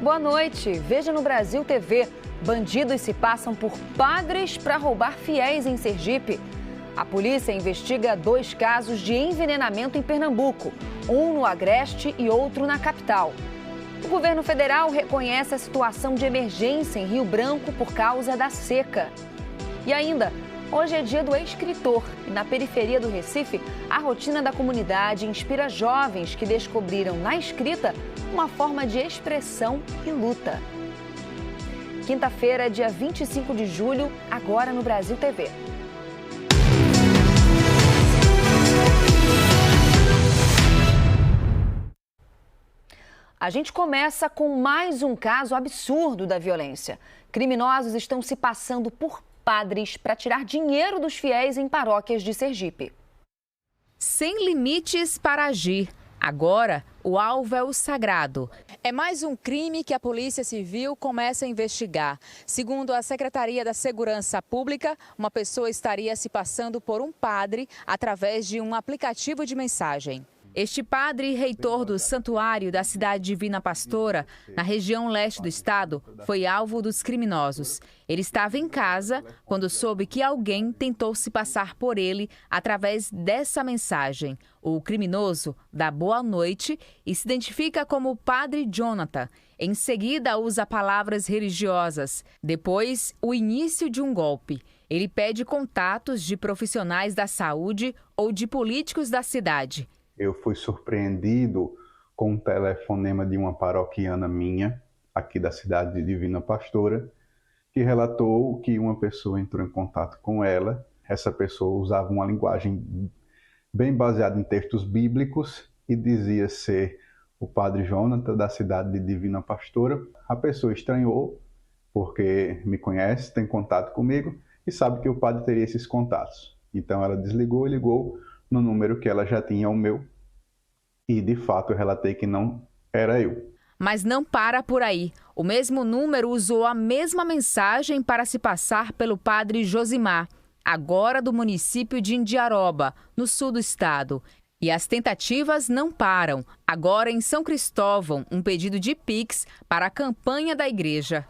Boa noite. Veja no Brasil TV. Bandidos se passam por padres para roubar fiéis em Sergipe. A polícia investiga 2 casos de envenenamento em Pernambuco, um no Agreste e outro na capital. O governo federal reconhece a situação de emergência em Rio Branco por causa da seca. E ainda, hoje é dia do escritor e na periferia do Recife, a rotina da comunidade inspira jovens que descobriram na escrita uma forma de expressão e luta. Quinta-feira, dia 25 de julho, agora no Brasil TV. A gente começa com mais um caso absurdo da violência. Criminosos estão se passando por padres para tirar dinheiro dos fiéis em paróquias de Sergipe. Sem limites para agir. Agora, o alvo é o sagrado. É mais um crime que a Polícia Civil começa a investigar. Segundo a Secretaria da Segurança Pública, uma pessoa estaria se passando por um padre através de um aplicativo de mensagem. Este padre, reitor do Santuário da Cidade Divina Pastora, na região leste do estado, foi alvo dos criminosos. Ele estava em casa quando soube que alguém tentou se passar por ele através dessa mensagem. O criminoso dá boa noite e se identifica como o Padre Jonathan. Em seguida, usa palavras religiosas. Depois, o início de um golpe. Ele pede contatos de profissionais da saúde ou de políticos da cidade. Eu fui surpreendido com um telefonema de uma paroquiana minha, aqui da cidade de Divina Pastora, que relatou que uma pessoa entrou em contato com ela. Essa pessoa usava uma linguagem bem baseada em textos bíblicos e dizia ser o Padre Jonathan, da cidade de Divina Pastora. A pessoa estranhou, porque me conhece, tem contato comigo e sabe que o padre teria esses contatos. Então ela desligou e ligou no número que ela já tinha, o meu, e de fato eu relatei que não era eu. Mas não para por aí. O mesmo número usou a mesma mensagem para se passar pelo padre Josimar, agora do município de Indiaroba, no sul do estado. E as tentativas não param. Agora em São Cristóvão, um pedido de Pix para a campanha da igreja.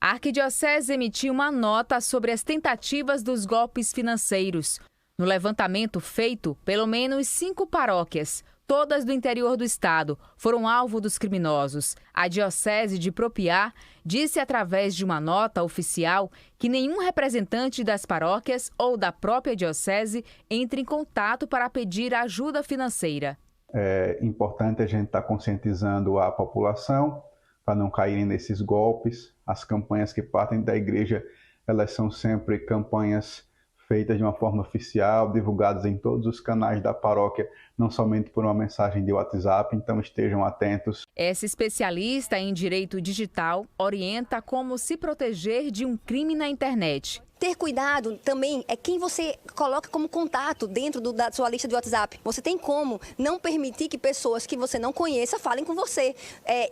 A Arquidiocese emitiu uma nota sobre as tentativas dos golpes financeiros. No levantamento feito, pelo menos 5 paróquias, todas do interior do estado, foram alvo dos criminosos. A Diocese de Propiá disse através de uma nota oficial que nenhum representante das paróquias ou da própria Diocese entre em contato para pedir ajuda financeira. É importante a gente estar conscientizando a população para não caírem nesses golpes. As campanhas que partem da igreja, elas são sempre campanhas feitas de uma forma oficial, divulgadas em todos os canais da paróquia, não somente por uma mensagem de WhatsApp, então estejam atentos. Essa especialista em direito digital orienta como se proteger de um crime na internet. Ter cuidado também é quem você coloca como contato dentro da sua lista de WhatsApp. Você tem como não permitir que pessoas que você não conheça falem com você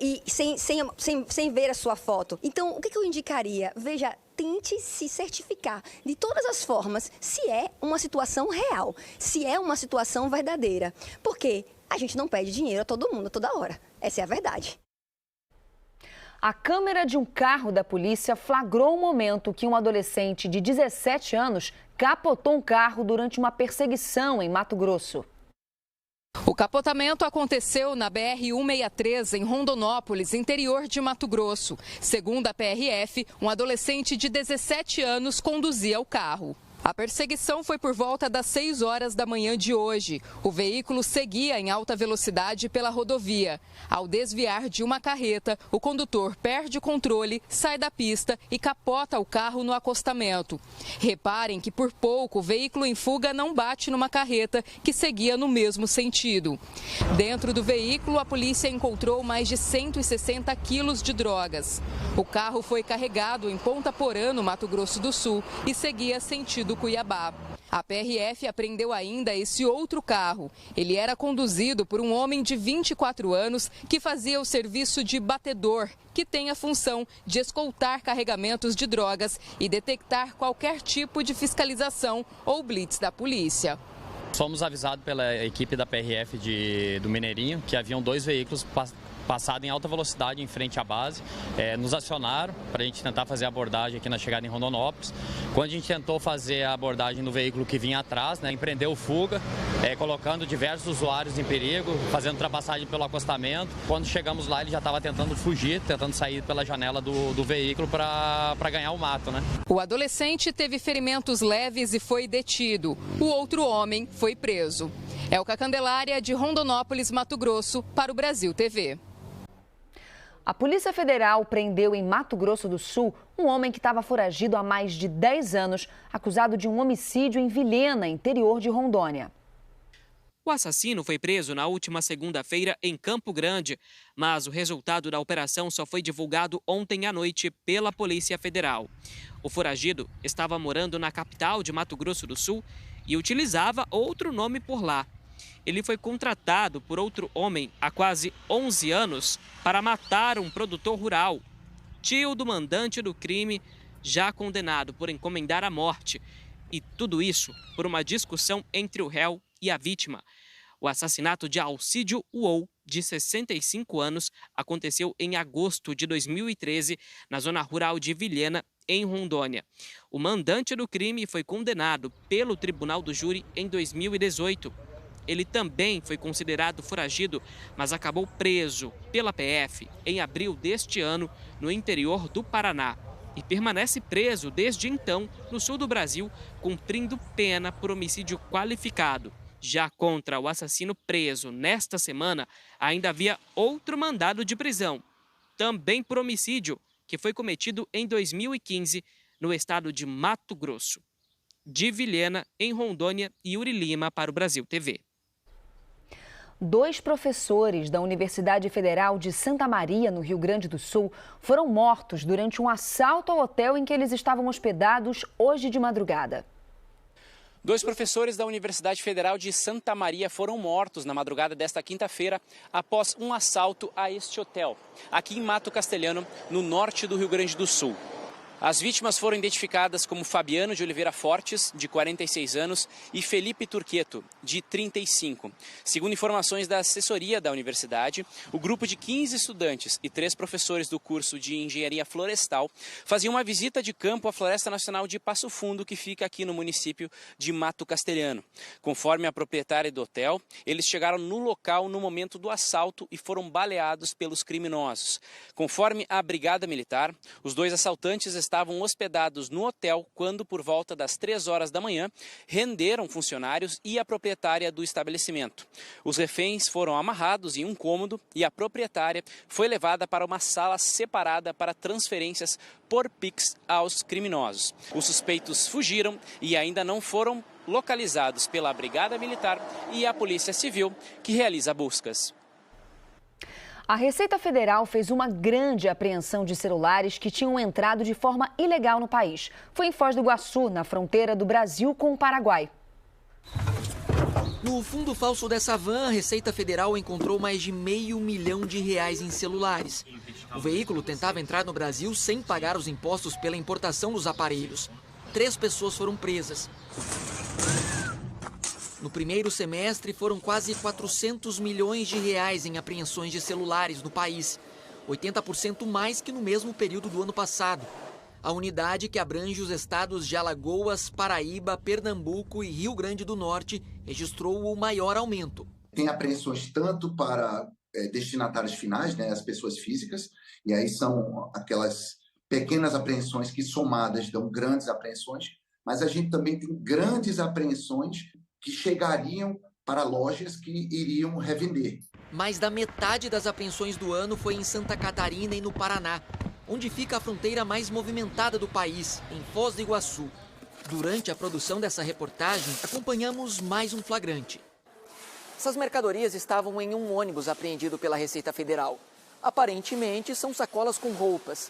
e sem ver a sua foto. Então, o que eu indicaria? Veja, tente se certificar de todas as formas se é uma situação real, se é uma situação verdadeira. Porque a gente não pede dinheiro a todo mundo, a toda hora. Essa é a verdade. A câmera de um carro da polícia flagrou o momento que um adolescente de 17 anos capotou um carro durante uma perseguição em Mato Grosso. O capotamento aconteceu na BR-163, em Rondonópolis, interior de Mato Grosso. Segundo a PRF, um adolescente de 17 anos conduzia o carro. A perseguição foi por volta das 6 horas da manhã de hoje. O veículo seguia em alta velocidade pela rodovia. Ao desviar de uma carreta, o condutor perde o controle, sai da pista e capota o carro no acostamento. Reparem que por pouco o veículo em fuga não bate numa carreta que seguia no mesmo sentido. Dentro do veículo, a polícia encontrou mais de 160 quilos de drogas. O carro foi carregado em Ponta Porã, no Mato Grosso do Sul, e seguia sentido Cuiabá. A PRF apreendeu ainda esse outro carro. Ele era conduzido por um homem de 24 anos que fazia o serviço de batedor, que tem a função de escoltar carregamentos de drogas e detectar qualquer tipo de fiscalização ou blitz da polícia. Fomos avisados pela equipe da PRF do Mineirinho que haviam 2 veículos passado em alta velocidade em frente à base. Nos acionaram para a gente tentar fazer a abordagem aqui na chegada em Rondonópolis. Quando a gente tentou fazer a abordagem no veículo que vinha atrás, empreendeu fuga, colocando diversos usuários em perigo, fazendo ultrapassagem pelo acostamento. Quando chegamos lá, ele já estava tentando fugir, tentando sair pela janela do veículo para ganhar o mato, né? O adolescente teve ferimentos leves e foi detido. O outro homem foi preso. Elka Candelária, de Rondonópolis, Mato Grosso, para o Brasil TV. A Polícia Federal prendeu em Mato Grosso do Sul um homem que estava foragido há mais de 10 anos, acusado de um homicídio em Vilhena, interior de Rondônia. O assassino foi preso na última segunda-feira em Campo Grande, mas o resultado da operação só foi divulgado ontem à noite pela Polícia Federal. O foragido estava morando na capital de Mato Grosso do Sul e utilizava outro nome por lá. Ele foi contratado por outro homem há quase 11 anos para matar um produtor rural, tio do mandante do crime, já condenado por encomendar a morte. E tudo isso por uma discussão entre o réu e a vítima. O assassinato de Alcídio Uou, de 65 anos, aconteceu em agosto de 2013, na zona rural de Vilhena, em Rondônia. O mandante do crime foi condenado pelo Tribunal do Júri em 2018. Ele também foi considerado foragido, mas acabou preso pela PF em abril deste ano, no interior do Paraná. E permanece preso desde então no sul do Brasil, cumprindo pena por homicídio qualificado. Já contra o assassino preso nesta semana, ainda havia outro mandado de prisão, também por homicídio, que foi cometido em 2015 no estado de Mato Grosso. De Vilhena, em Rondônia, Yuri Lima para o Brasil TV. 2 professores da Universidade Federal de Santa Maria, no Rio Grande do Sul, foram mortos durante um assalto ao hotel em que eles estavam hospedados hoje de madrugada. 2 professores da Universidade Federal de Santa Maria foram mortos na madrugada desta quinta-feira após um assalto a este hotel, aqui em Mato Castelhano, no norte do Rio Grande do Sul. As vítimas foram identificadas como Fabiano de Oliveira Fortes, de 46 anos, e Felipe Turqueto, de 35. Segundo informações da assessoria da universidade, o grupo de 15 estudantes e 3 professores do curso de Engenharia Florestal faziam uma visita de campo à Floresta Nacional de Passo Fundo, que fica aqui no município de Mato Castelhano. Conforme a proprietária do hotel, eles chegaram no local no momento do assalto e foram baleados pelos criminosos. Conforme a Brigada Militar, os 2 assaltantes estavam hospedados no hotel quando, por volta das 3 horas da manhã, renderam funcionários e a proprietária do estabelecimento. Os reféns foram amarrados em um cômodo e a proprietária foi levada para uma sala separada para transferências por Pix aos criminosos. Os suspeitos fugiram e ainda não foram localizados pela Brigada Militar e a Polícia Civil, que realiza buscas. A Receita Federal fez uma grande apreensão de celulares que tinham entrado de forma ilegal no país. Foi em Foz do Iguaçu, na fronteira do Brasil com o Paraguai. No fundo falso dessa van, a Receita Federal encontrou mais de R$500 milhão em celulares. O veículo tentava entrar no Brasil sem pagar os impostos pela importação dos aparelhos. 3 pessoas foram presas. No primeiro semestre, foram quase R$400 milhões em apreensões de celulares no país, 80% mais que no mesmo período do ano passado. A unidade, que abrange os estados de Alagoas, Paraíba, Pernambuco e Rio Grande do Norte, registrou o maior aumento. Tem apreensões tanto para destinatários finais, as pessoas físicas, e aí são aquelas pequenas apreensões que somadas dão grandes apreensões, mas a gente também tem grandes apreensões que chegariam para lojas que iriam revender. Mais da metade das apreensões do ano foi em Santa Catarina e no Paraná, onde fica a fronteira mais movimentada do país, em Foz do Iguaçu. Durante a produção dessa reportagem, acompanhamos mais um flagrante. Essas mercadorias estavam em um ônibus apreendido pela Receita Federal. Aparentemente, são sacolas com roupas.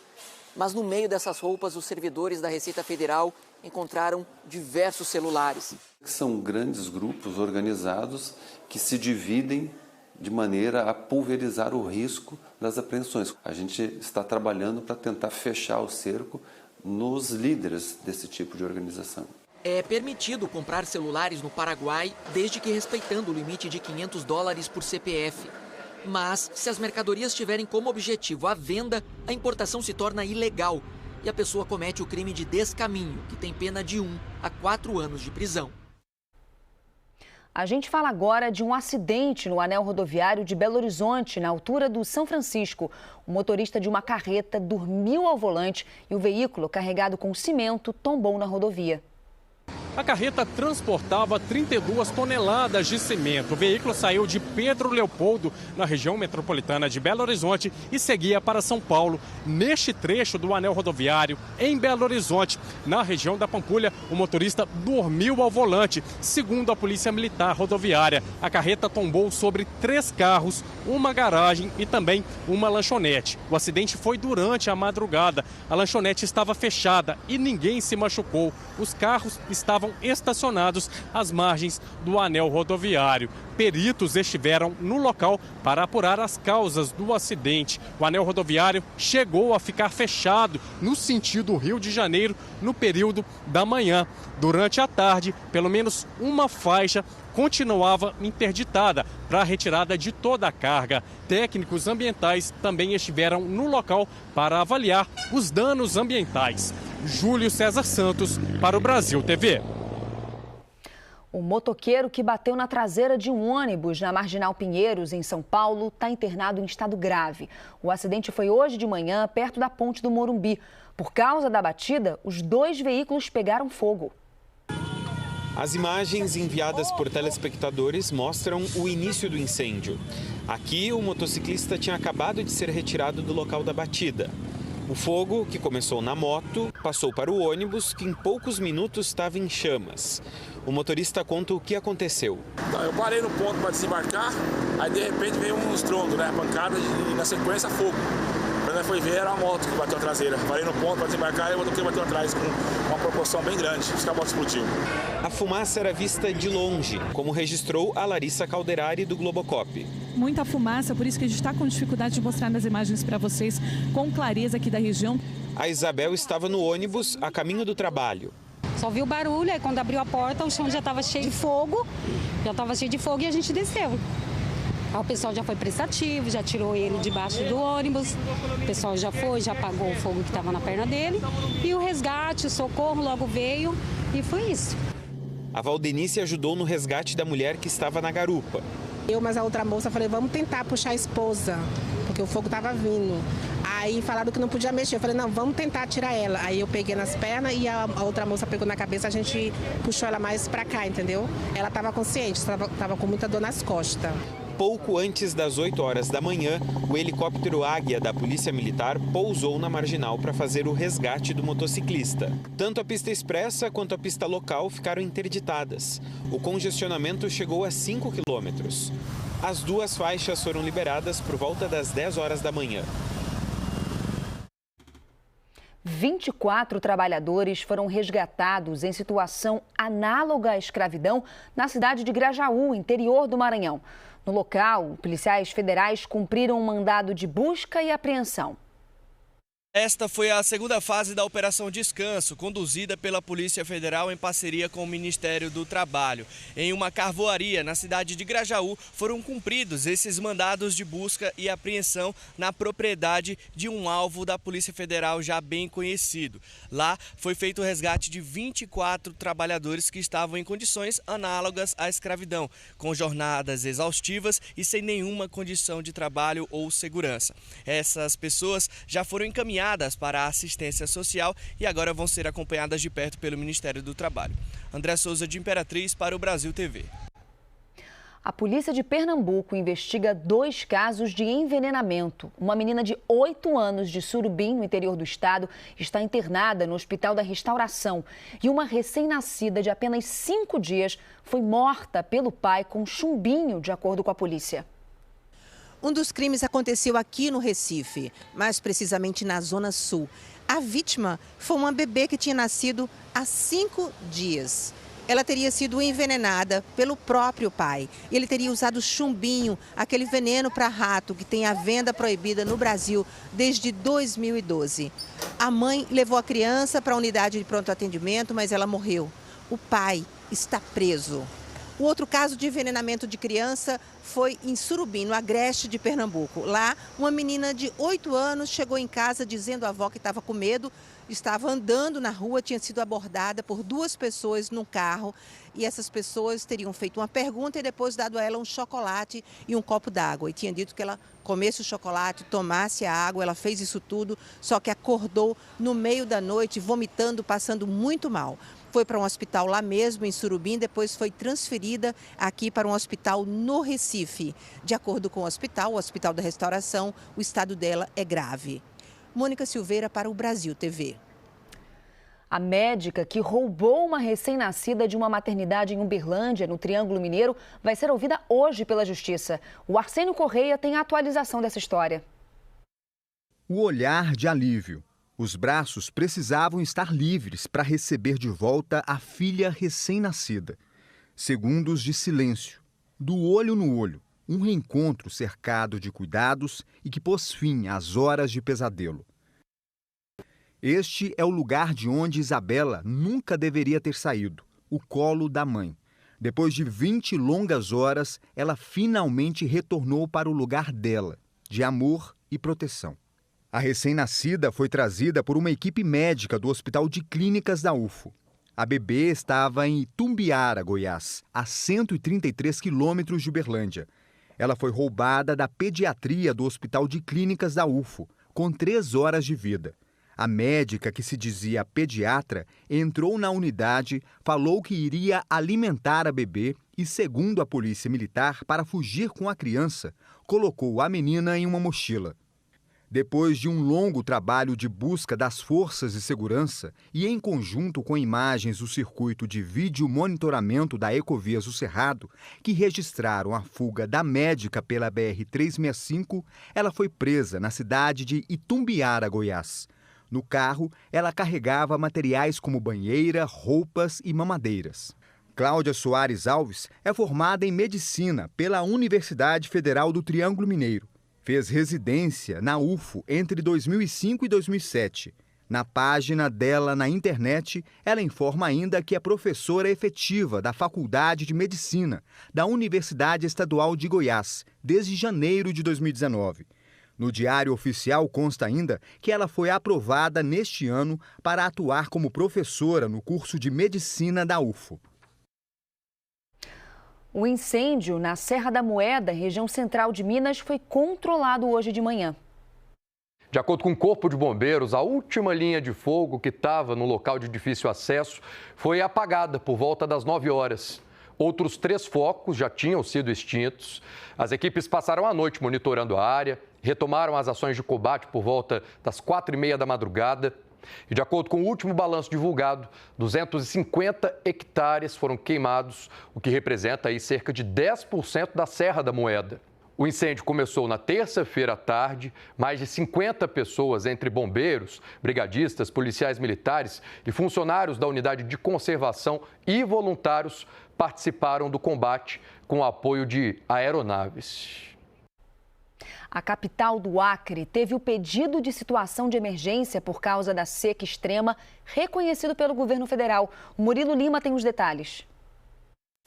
Mas no meio dessas roupas, os servidores da Receita Federal encontraram diversos celulares. São grandes grupos organizados que se dividem de maneira a pulverizar o risco das apreensões. A gente está trabalhando para tentar fechar o cerco nos líderes desse tipo de organização. É permitido comprar celulares no Paraguai, desde que respeitando o limite de $500 por CPF. Mas, se as mercadorias tiverem como objetivo a venda, a importação se torna ilegal e a pessoa comete o crime de descaminho, que tem pena de 1 a 4 anos de prisão. A gente fala agora de um acidente no anel rodoviário de Belo Horizonte, na altura do São Francisco. O motorista de uma carreta dormiu ao volante e o veículo, carregado com cimento, tombou na rodovia. A carreta transportava 32 toneladas de cimento. O veículo saiu de Pedro Leopoldo, na região metropolitana de Belo Horizonte, e seguia para São Paulo. Neste trecho do anel rodoviário, em Belo Horizonte, na região da Pampulha, o motorista dormiu ao volante. Segundo a Polícia Militar Rodoviária, a carreta tombou sobre 3 carros, uma garagem e também uma lanchonete. O acidente foi durante a madrugada. A lanchonete estava fechada e ninguém se machucou. Os carros estavam estacionados às margens do anel rodoviário. Peritos estiveram no local para apurar as causas do acidente. O anel rodoviário chegou a ficar fechado no sentido Rio de Janeiro no período da manhã. Durante a tarde, pelo menos uma faixa continuava interditada para a retirada de toda a carga. Técnicos ambientais também estiveram no local para avaliar os danos ambientais. Júlio César Santos, para o Brasil TV. O motoqueiro que bateu na traseira de um ônibus na Marginal Pinheiros, em São Paulo, está internado em estado grave. O acidente foi hoje de manhã, perto da ponte do Morumbi. Por causa da batida, os 2 veículos pegaram fogo. As imagens enviadas por telespectadores mostram o início do incêndio. Aqui, o motociclista tinha acabado de ser retirado do local da batida. O fogo, que começou na moto, passou para o ônibus, que em poucos minutos estava em chamas. O motorista conta o que aconteceu. Eu parei no ponto para desembarcar, aí de repente veio um estrondo, né? Pancada e na sequência fogo. Quando eu fui ver, era a moto que bateu a traseira. Parei no ponto para desembarcar e o motoqueiro bateu atrás com uma proporção bem grande. Acho que a moto explodiu. A fumaça era vista de longe, como registrou a Larissa Calderari do Globocop. Muita fumaça, por isso que a gente está com dificuldade de mostrar nas imagens para vocês com clareza aqui da região. A Isabel estava no ônibus a caminho do trabalho. Só viu o barulho, aí quando abriu a porta o chão já estava cheio de fogo, e a gente desceu. Aí o pessoal já foi prestativo, já tirou ele debaixo do ônibus, o pessoal já apagou o fogo que estava na perna dele, e o resgate, o socorro logo veio e foi isso. A Valdenice ajudou no resgate da mulher que estava na garupa. Eu, mas a outra moça, falei, vamos tentar puxar a esposa, porque o fogo estava vindo. Aí falaram que não podia mexer, eu falei, não, vamos tentar tirar ela. Aí eu peguei nas pernas e a outra moça pegou na cabeça, a gente puxou ela mais pra cá, entendeu? Ela estava consciente, estava com muita dor nas costas. Pouco antes das 8 horas da manhã, o helicóptero Águia da Polícia Militar pousou na marginal para fazer o resgate do motociclista. Tanto a pista expressa quanto a pista local ficaram interditadas. O congestionamento chegou a 5 quilômetros. As 2 faixas foram liberadas por volta das 10 horas da manhã. 24 trabalhadores foram resgatados em situação análoga à escravidão na cidade de Grajaú, interior do Maranhão. No local, policiais federais cumpriram um mandado de busca e apreensão. Esta foi a segunda fase da Operação Descanso, conduzida pela Polícia Federal em parceria com o Ministério do Trabalho. Em uma carvoaria na cidade de Grajaú, foram cumpridos esses mandados de busca e apreensão na propriedade de um alvo da Polícia Federal já bem conhecido. Lá foi feito o resgate de 24 trabalhadores que estavam em condições análogas à escravidão, com jornadas exaustivas e sem nenhuma condição de trabalho ou segurança. Essas pessoas já foram encaminhadas para a assistência social e agora vão ser acompanhadas de perto pelo Ministério do Trabalho. André Souza, de Imperatriz, para o Brasil TV. A polícia de Pernambuco investiga 2 casos de envenenamento. Uma menina de 8 anos de Surubim, no interior do estado, está internada no Hospital da Restauração. E uma recém-nascida de apenas 5 dias foi morta pelo pai com chumbinho, de acordo com a polícia. Um dos crimes aconteceu aqui no Recife, mais precisamente na Zona Sul. A vítima foi uma bebê que tinha nascido há 5 dias. Ela teria sido envenenada pelo próprio pai. Ele teria usado chumbinho, aquele veneno para rato que tem a venda proibida no Brasil desde 2012. A mãe levou a criança para a unidade de pronto atendimento, mas ela morreu. O pai está preso. O outro caso de envenenamento de criança foi em Surubim, no Agreste de Pernambuco. Lá, uma menina de 8 anos chegou em casa dizendo à avó que estava com medo, estava andando na rua, tinha sido abordada por 2 pessoas num carro e essas pessoas teriam feito uma pergunta e depois dado a ela um chocolate e um copo d'água. E tinha dito que ela comesse o chocolate, tomasse a água, ela fez isso tudo, só que acordou no meio da noite, vomitando, passando muito mal. Foi para um hospital lá mesmo, em Surubim, depois foi transferida aqui para um hospital no Recife. De acordo com o Hospital da Restauração, o estado dela é grave. Mônica Silveira para o Brasil TV. A médica que roubou uma recém-nascida de uma maternidade em Uberlândia, no Triângulo Mineiro, vai ser ouvida hoje pela Justiça. O Arsênio Correia tem a atualização dessa história. O olhar de alívio. Os braços precisavam estar livres para receber de volta a filha recém-nascida. Segundos de silêncio, do olho no olho, um reencontro cercado de cuidados e que pôs fim às horas de pesadelo. Este é o lugar de onde Isabela nunca deveria ter saído, o colo da mãe. Depois de 20 longas horas, ela finalmente retornou para o lugar dela, de amor e proteção. A recém-nascida foi trazida por uma equipe médica do Hospital de Clínicas da UFO. A bebê estava em Itumbiara, Goiás, a 133 quilômetros de Uberlândia. Ela foi roubada da pediatria do Hospital de Clínicas da UFO, com 3 horas de vida. A médica, que se dizia pediatra, entrou na unidade, falou que iria alimentar a bebê e, segundo a polícia militar, para fugir com a criança, colocou a menina em uma mochila. Depois de um longo trabalho de busca das forças de segurança e em conjunto com imagens do circuito de vídeo monitoramento da Ecovias do Cerrado, que registraram a fuga da médica pela BR-365, ela foi presa na cidade de Itumbiara, Goiás. No carro, ela carregava materiais como banheira, roupas e mamadeiras. Cláudia Soares Alves é formada em medicina pela Universidade Federal do Triângulo Mineiro. Fez residência na UFO entre 2005 e 2007. Na página dela na internet, ela informa ainda que é professora efetiva da Faculdade de Medicina da Universidade Estadual de Goiás, desde janeiro de 2019. No Diário Oficial consta ainda que ela foi aprovada neste ano para atuar como professora no curso de Medicina da UFO. O incêndio na Serra da Moeda, região central de Minas, foi controlado hoje de manhã. De acordo com o Corpo de Bombeiros, a última linha de fogo que estava no local de difícil acesso foi apagada por volta das 9 horas. Outros 3 focos já tinham sido extintos. As equipes passaram a noite monitorando a área, retomaram as ações de combate por volta das 4h30 da madrugada. E de acordo com o último balanço divulgado, 250 hectares foram queimados, o que representa aí cerca de 10% da Serra da Moeda. O incêndio começou na terça-feira à tarde. Mais de 50 pessoas, entre bombeiros, brigadistas, policiais militares e funcionários da unidade de conservação e voluntários, participaram do combate com o apoio de aeronaves. A capital do Acre teve o pedido de situação de emergência por causa da seca extrema reconhecido pelo governo federal. O Murilo Lima tem os detalhes.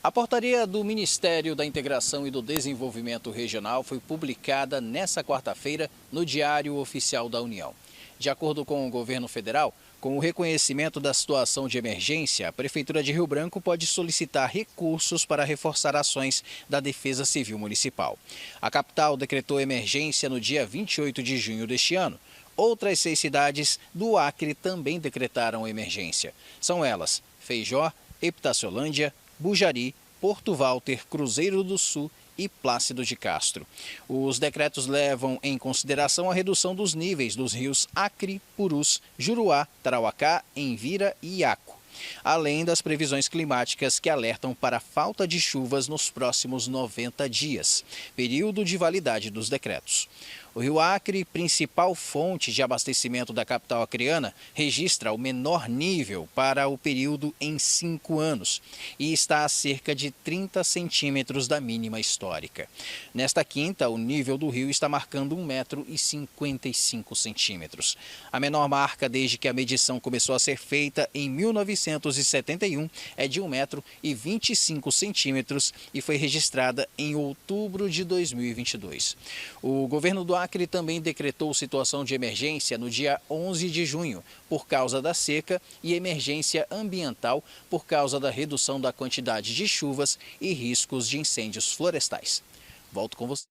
A portaria do Ministério da Integração e do Desenvolvimento Regional foi publicada nesta quarta-feira no Diário Oficial da União. De acordo com o governo federal, com o reconhecimento da situação de emergência, a Prefeitura de Rio Branco pode solicitar recursos para reforçar ações da Defesa Civil Municipal. A capital decretou emergência no dia 28 de junho deste ano. Outras 6 cidades do Acre também decretaram emergência. São elas Feijó, Epitaciolândia, Bujari, Porto Walter, Cruzeiro do Sul e Plácido de Castro. Os decretos levam em consideração a redução dos níveis dos rios Acre, Purus, Juruá, Tarauacá, Envira e Iaco, além das previsões climáticas que alertam para a falta de chuvas nos próximos 90 dias, período de validade dos decretos. O Rio Acre, principal fonte de abastecimento da capital acreana, registra o menor nível para o período em 5 anos e está a cerca de 30 centímetros da mínima histórica. Nesta quinta, o nível do rio está marcando 1,55 m. A menor marca desde que a medição começou a ser feita em 1971 é de 1,25 m e foi registrada em outubro de 2022. O governo do Acre também decretou situação de emergência no dia 11 de junho, por causa da seca, e emergência ambiental por causa da redução da quantidade de chuvas e riscos de incêndios florestais. Volto com você.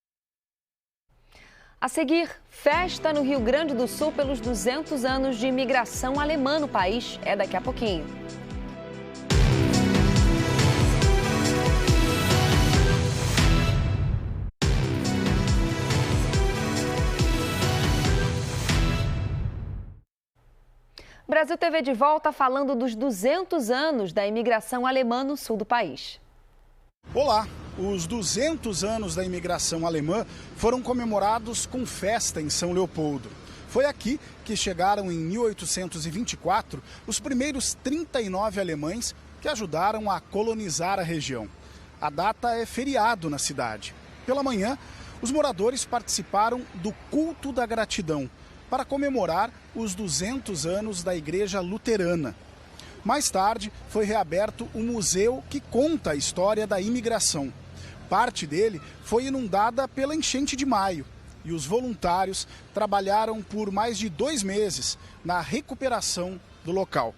A seguir, festa no Rio Grande do Sul pelos 200 anos de imigração alemã no país. É daqui a pouquinho. Brasil TV de volta falando dos 200 anos da imigração alemã no sul do país. Olá! Os 200 anos da imigração alemã foram comemorados com festa em São Leopoldo. Foi aqui que chegaram em 1824 os primeiros 39 alemães que ajudaram a colonizar a região. A data é feriado na cidade. Pela manhã, os moradores participaram do culto da gratidão para comemorar os 200 anos da Igreja Luterana. Mais tarde, foi reaberto o museu que conta a história da imigração. Parte dele foi inundada pela enchente de maio e os voluntários trabalharam por mais de 2 meses na recuperação do local.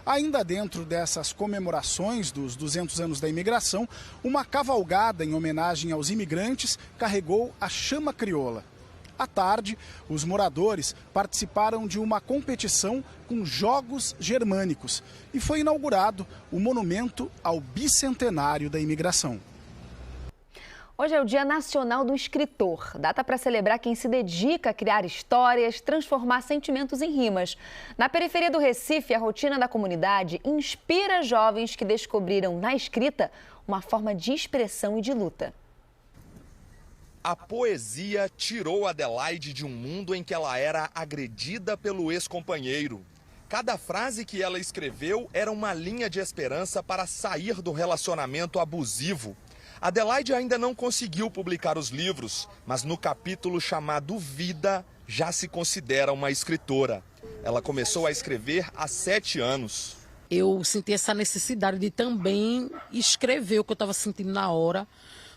Ainda dentro dessas comemorações dos 200 anos da imigração, uma cavalgada em homenagem aos imigrantes carregou a chama crioula. À tarde, os moradores participaram de uma competição com jogos germânicos e foi inaugurado o monumento ao bicentenário da imigração. Hoje é o Dia Nacional do Escritor, data para celebrar quem se dedica a criar histórias, transformar sentimentos em rimas. Na periferia do Recife, a rotina da comunidade inspira jovens que descobriram na escrita uma forma de expressão e de luta. A poesia tirou Adelaide de um mundo em que ela era agredida pelo ex-companheiro. Cada frase que ela escreveu era uma linha de esperança para sair do relacionamento abusivo. Adelaide ainda não conseguiu publicar os livros, mas no capítulo chamado Vida já se considera uma escritora. Ela começou a escrever há 7 anos. Eu senti essa necessidade de também escrever o que eu estava sentindo na hora,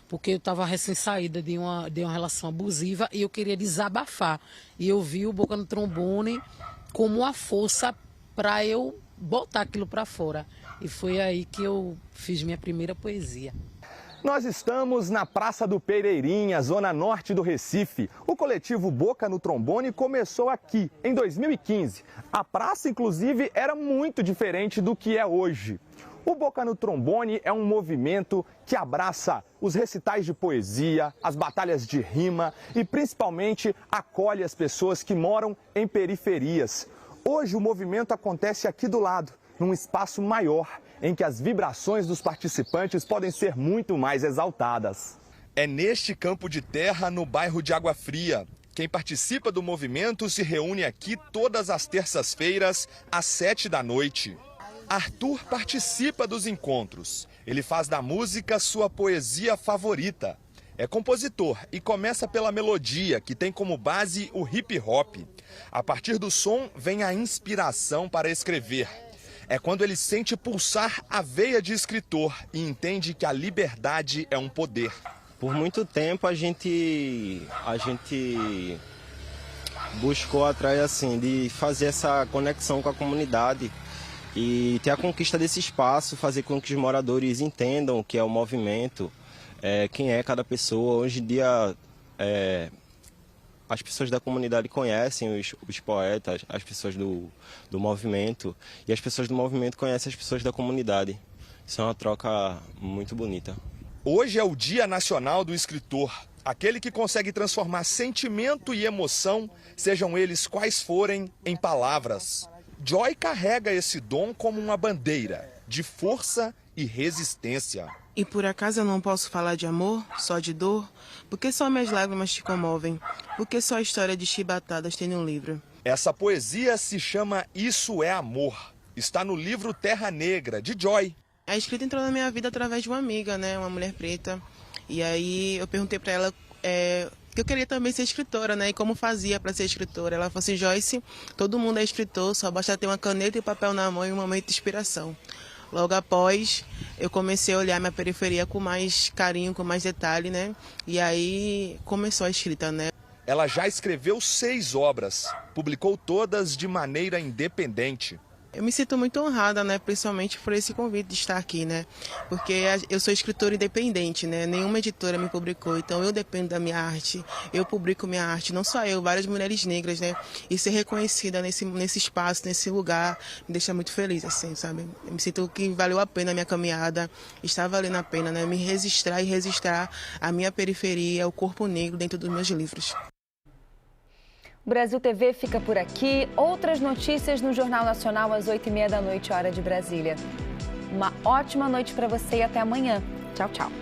porque eu estava recém-saída de uma relação abusiva e eu queria desabafar. E eu vi o Boca no Trombone como uma força para eu botar aquilo para fora. E foi aí que eu fiz minha primeira poesia. Nós estamos na Praça do Pereirinha, zona norte do Recife. O coletivo Boca no Trombone começou aqui, em 2015. A praça, inclusive, era muito diferente do que é hoje. O Boca no Trombone é um movimento que abraça os recitais de poesia, as batalhas de rima e principalmente acolhe as pessoas que moram em periferias. Hoje o movimento acontece aqui do lado, num espaço maior, em que as vibrações dos participantes podem ser muito mais exaltadas. É neste campo de terra, no bairro de Água Fria. Quem participa do movimento se reúne aqui todas as terças-feiras, às 7 da noite. Arthur participa dos encontros. Ele faz da música sua poesia favorita. É compositor e começa pela melodia, que tem como base o hip hop. A partir do som vem a inspiração para escrever. É quando ele sente pulsar a veia de escritor e entende que a liberdade é um poder. Por muito tempo a gente buscou atrás assim de fazer essa conexão com a comunidade e ter a conquista desse espaço, fazer com que os moradores entendam o que é o movimento, quem é cada pessoa. Hoje em dia as pessoas da comunidade conhecem os poetas, as pessoas do movimento, e as pessoas do movimento conhecem as pessoas da comunidade. Isso é uma troca muito bonita. Hoje é o Dia Nacional do Escritor, aquele que consegue transformar sentimento e emoção, sejam eles quais forem, em palavras. Joy carrega esse dom como uma bandeira de força e resistência. E por acaso eu não posso falar de amor, só de dor? Porque só minhas lágrimas te comovem? Porque só a história de chibatadas tem no livro? Essa poesia se chama Isso é Amor. Está no livro Terra Negra, de Joy. A escrita entrou na minha vida através de uma amiga, né? Uma mulher preta. E aí eu perguntei para ela que eu queria também ser escritora, né? E como fazia para ser escritora. Ela falou assim: Joyce, todo mundo é escritor, só basta ter uma caneta e papel na mão e um momento de inspiração. Logo após, eu comecei a olhar minha periferia com mais carinho, com mais detalhe, né? E aí começou a escrita, né? Ela já escreveu 6 obras, publicou todas de maneira independente. Eu me sinto muito honrada, né, principalmente por esse convite de estar aqui, né, porque eu sou escritora independente, né, nenhuma editora me publicou, então eu dependo da minha arte, eu publico minha arte, não só eu, várias mulheres negras, né, e ser reconhecida nesse espaço, nesse lugar, me deixa muito feliz, assim, sabe, eu me sinto que valeu a pena a minha caminhada, está valendo a pena, né, me registrar a minha periferia, o corpo negro dentro dos meus livros. O Brasil TV fica por aqui. Outras notícias no Jornal Nacional às 8h30 da noite, hora de Brasília. Uma ótima noite para você e até amanhã. Tchau, tchau.